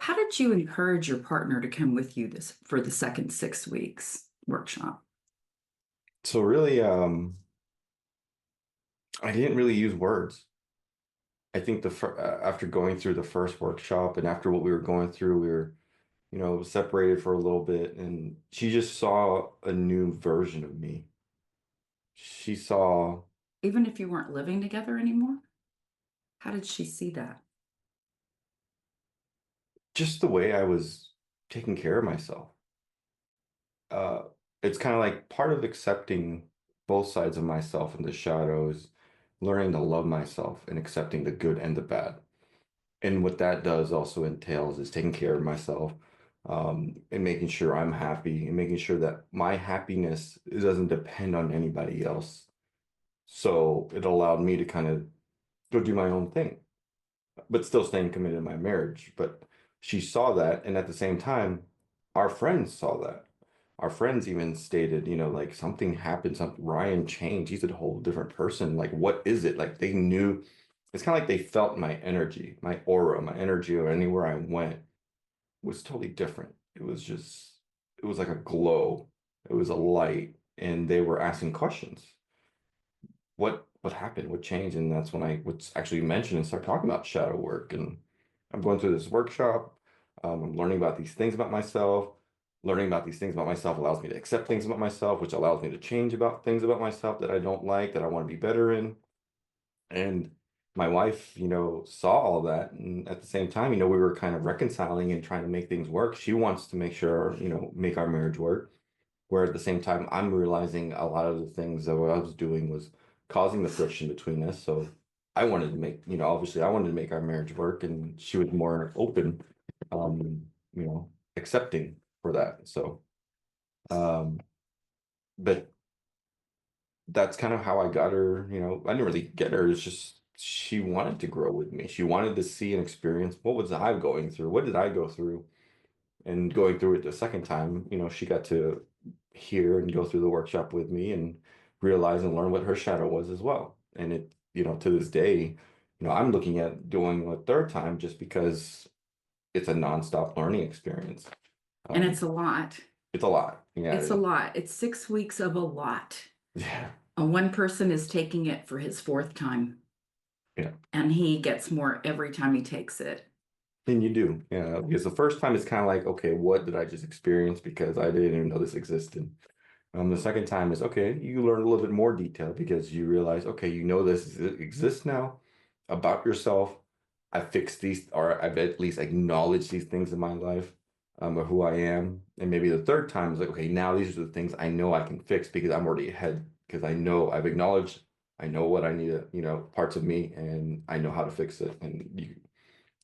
How did you encourage your partner to come with you this for the second 6 weeks workshop? So really, I didn't really use words. I think after going through the first workshop and after what we were going through, we were, separated for a little bit, and she just saw a new version of me. She saw Even if you weren't living together anymore? How did she see that? just the way I was taking care of myself. Uh, it's kind of like part of accepting both sides of myself in the shadows, learning to love myself and accepting the good and the bad. And what that does also entails is taking care of myself, and making sure I'm happy and making sure that my happiness doesn't depend on anybody else. So it allowed me to kind of go do my own thing, but still staying committed to my marriage. But she saw that, and at the same time, our friends saw that. Our friends even stated, like something happened, something Ryan changed. He's a whole different person. Like, what is it? Like they knew. It's kind of like they felt my energy, my aura, my energy, or anywhere I went was totally different. It was like a glow. It was a light, and they were asking questions. What happened? What changed? And that's when I would actually mention and start talking about shadow work. And I'm going through this workshop. I'm learning about these things about myself. Learning about these things about myself allows me to accept things about myself, which allows me to change about things about myself that I don't like, that I want to be better in. And my wife, saw all that. And at the same time, we were kind of reconciling and trying to make things work. She wants to make sure, make our marriage work. Where at the same time, I'm realizing a lot of the things that what I was doing was causing the friction between us. So I wanted to make, obviously I wanted to make our marriage work, and she was more open, accepting for that. So, um, but that's kind of how I got her, I didn't really get her. It's just she wanted to grow with me. She wanted to see and experience what was I going through? What did I go through? And going through it the second time, she got to hear and go through the workshop with me and realize and learn what her shadow was as well. And it, to this day, I'm looking at doing a third time just because it's a nonstop learning experience. And it's Um, a lot. it's a lot. Yeah, It's a lot. It's 6 weeks of a lot. yeah, And one person is taking it for his fourth time, yeah. and he gets more every time he takes it. And you do, yeah. Because the first time it's kind of like, okay, what did I just experience? Because I didn't even know this existed. The second time is okay, you learn a little bit more detail because you realize, okay, this exists now about yourself. I fixed these, or I've at least acknowledged these things in my life, of who I am. And maybe the third time is like, okay, now these are the things I know I can fix because I'm already ahead, because I know I've acknowledged, I know what I need to, parts of me, and I know how to fix it. And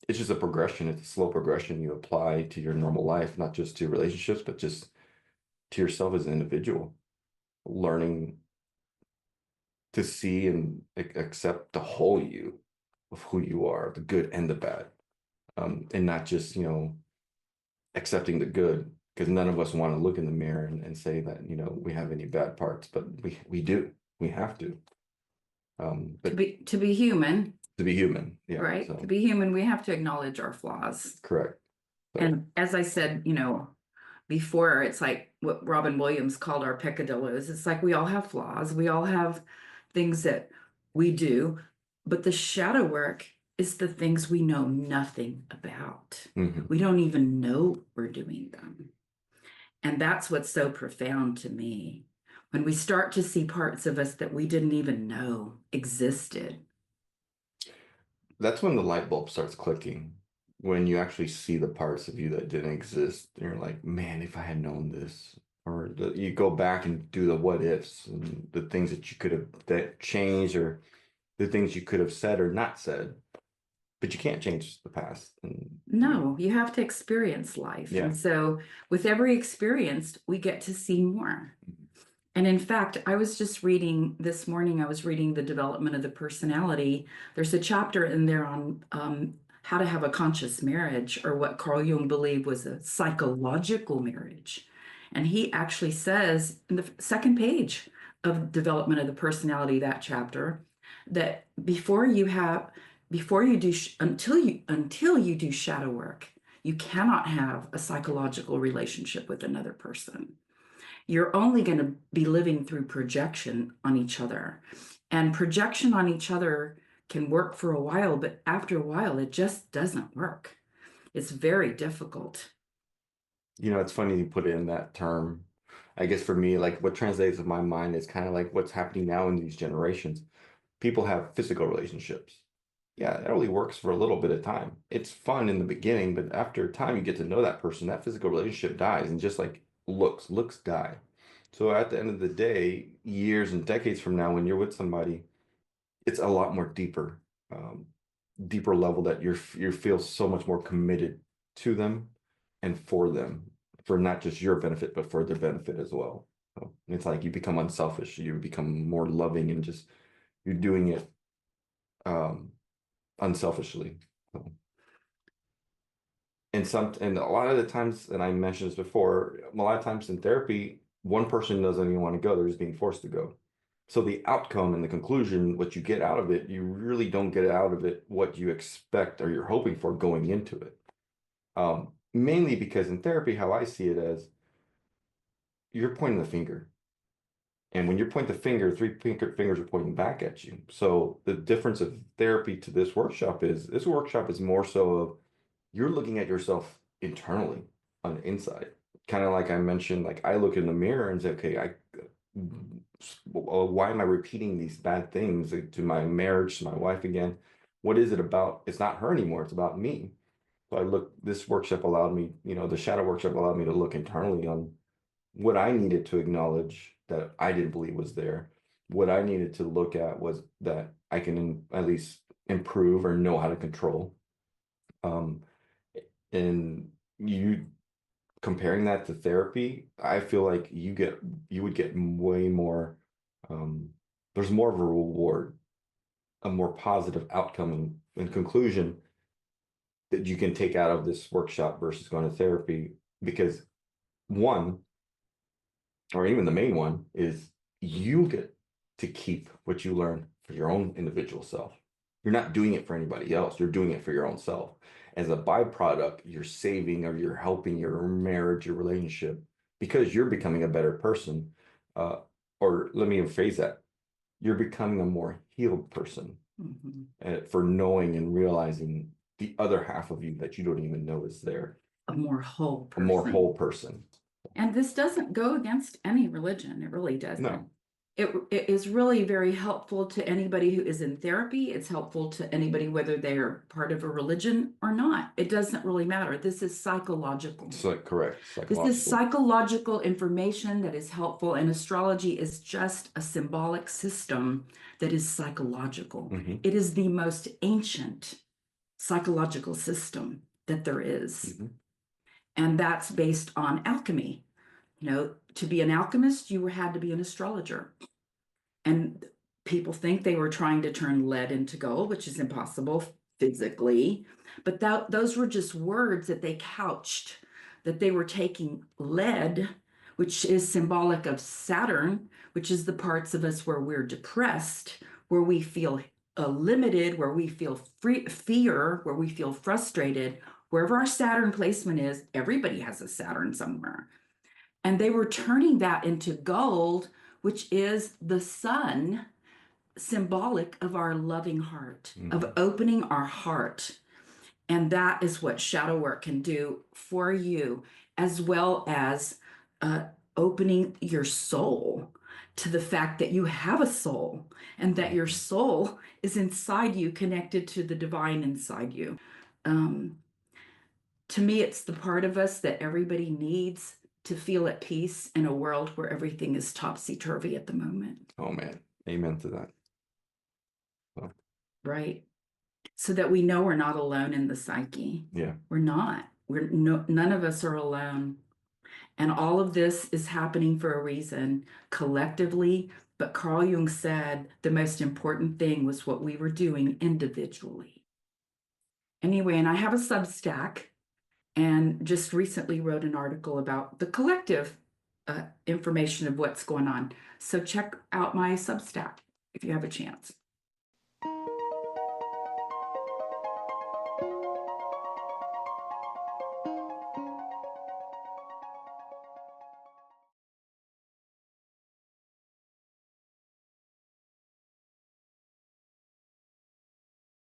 it's just a progression. It's a slow progression you apply to your normal life, not just to relationships, but just to yourself as an individual, learning to see and accept the whole you of who you are, the good and the bad, and not just, accepting the good, because none of us want to look in the mirror and say that, we have any bad parts, but we do. We have to. To But be human, to be human, yeah. right? To So be human, we have to acknowledge our flaws. correct. So And as I said, before, it's like what Robin Williams called our peccadillos. It's like we all have flaws. We all have things that we do, but the shadow work is the things we know nothing about. mhm. We don't even know we're doing them. And that's what's so profound to me. When we start to see parts of us that we didn't even know existed. That's when the light bulb starts clicking. When you actually see the parts of you that didn't exist, and you're like, man, if I had known this. Or you go back and do the what ifs and the things that you could have that changed, or the things you could have said or not said, but you can't change the past. And No, you have to experience life. yeah. And so with every experience, we get to see more. And in fact, I was just reading this morning, I was reading The Development of the Personality. There's a chapter in there on how to have a conscious marriage, or what Carl Jung believed was a psychological marriage. And he actually says in the second page of Development of the Personality, that chapter, that before you do until you do shadow work, You cannot have a psychological relationship with another person. You're only going to be living through projection on each other. And projection on each other can work for a while, but after a while, it just doesn't work. It's very difficult. You know, it's funny you put it in that term. I guess for me, like what translates in my mind is kind of like what's happening now in these generations. People have physical relationships. Yeah, it only works for a little bit of time. It's fun in the beginning, but after time you get to know that person, that physical relationship dies, and just like looks die. So at the end of the day, years and decades from now, when you're with somebody, it's a lot more deeper, um, deeper level that you feel so much more committed to them and for them, for not just your benefit, but for their benefit as well. So it's like you become unselfish, you become more loving, and just you're doing it um, unselfishly. So, and a lot of the times, and I mentioned this before, a lot of times in therapy, one person doesn't even want to go; they're just being forced to go. So the outcome and the conclusion, what you get out of it, you really don't get out of it what you expect or you're hoping for going into it. Mainly because in therapy, how I see it as you're pointing the finger. And when you point the finger, fingers are pointing back at you. So the difference of therapy to this workshop is more so of you're looking at yourself internally on the inside. Kind of like I mentioned, like I look in the mirror and say, okay, why am I repeating these bad things to my marriage, to my wife again? What is it about? It's not her anymore. It's about me. So this workshop allowed me, the shadow workshop allowed me to look internally on what I needed to acknowledge that I didn't believe was there. What I needed to look at was that I can at least improve or know how to control. Um, and you comparing that to therapy, I feel like you would get way more, um, there's more of a reward, a more positive outcome and conclusion that you can take out of this workshop versus going to therapy. Because one, or even the main one, is you get to keep what you learn for your own individual self. You're not doing it for anybody else. You're doing it for your own self. As a byproduct, you're saving or you're helping your marriage, your relationship, because you're becoming a better person. Uh, or let me rephrase that. You're becoming a more healed person for knowing and realizing the other half of you that you don't even know is there. A more whole A more person. whole person. And this doesn't go against any religion. It really doesn't. No. It is really very helpful to anybody who is in therapy. It's helpful to anybody whether they're part of a religion or not. It doesn't really matter. This is psychological. So, correct. This is psychological information that is helpful, and astrology is just a symbolic system that is psychological. Mhm. It is the most ancient psychological system that there is. Mhm. And that's based on alchemy. To be an alchemist, you had to be an astrologer. And people think they were trying to turn lead into gold, which is impossible physically. But those were just words that they couched, that they were taking lead, which is symbolic of Saturn, which is the parts of us where we're depressed, where we feel limited, where we feel fear, where we feel frustrated. Wherever our Saturn placement is, everybody has a Saturn somewhere. And they were turning that into gold, which is the sun, symbolic of our loving heart, of opening our heart. And that is what shadow work can do for you, as well as opening your soul to the fact that you have a soul and that your soul is inside you, connected to the divine inside you. To me, it's the part of us that everybody needs to feel at peace in a world where everything is topsy-turvy at the moment. Oh man, amen to that. Well, right? So that we know we're not alone in the psyche. yeah. We're not. None of us are alone. And all of this is happening for a reason, collectively. But Carl Jung said the most important thing was what we were doing individually. Anyway, and I have a Substack, and just recently wrote an article about the collective information of what's going on. So check out my Substack if you have a chance.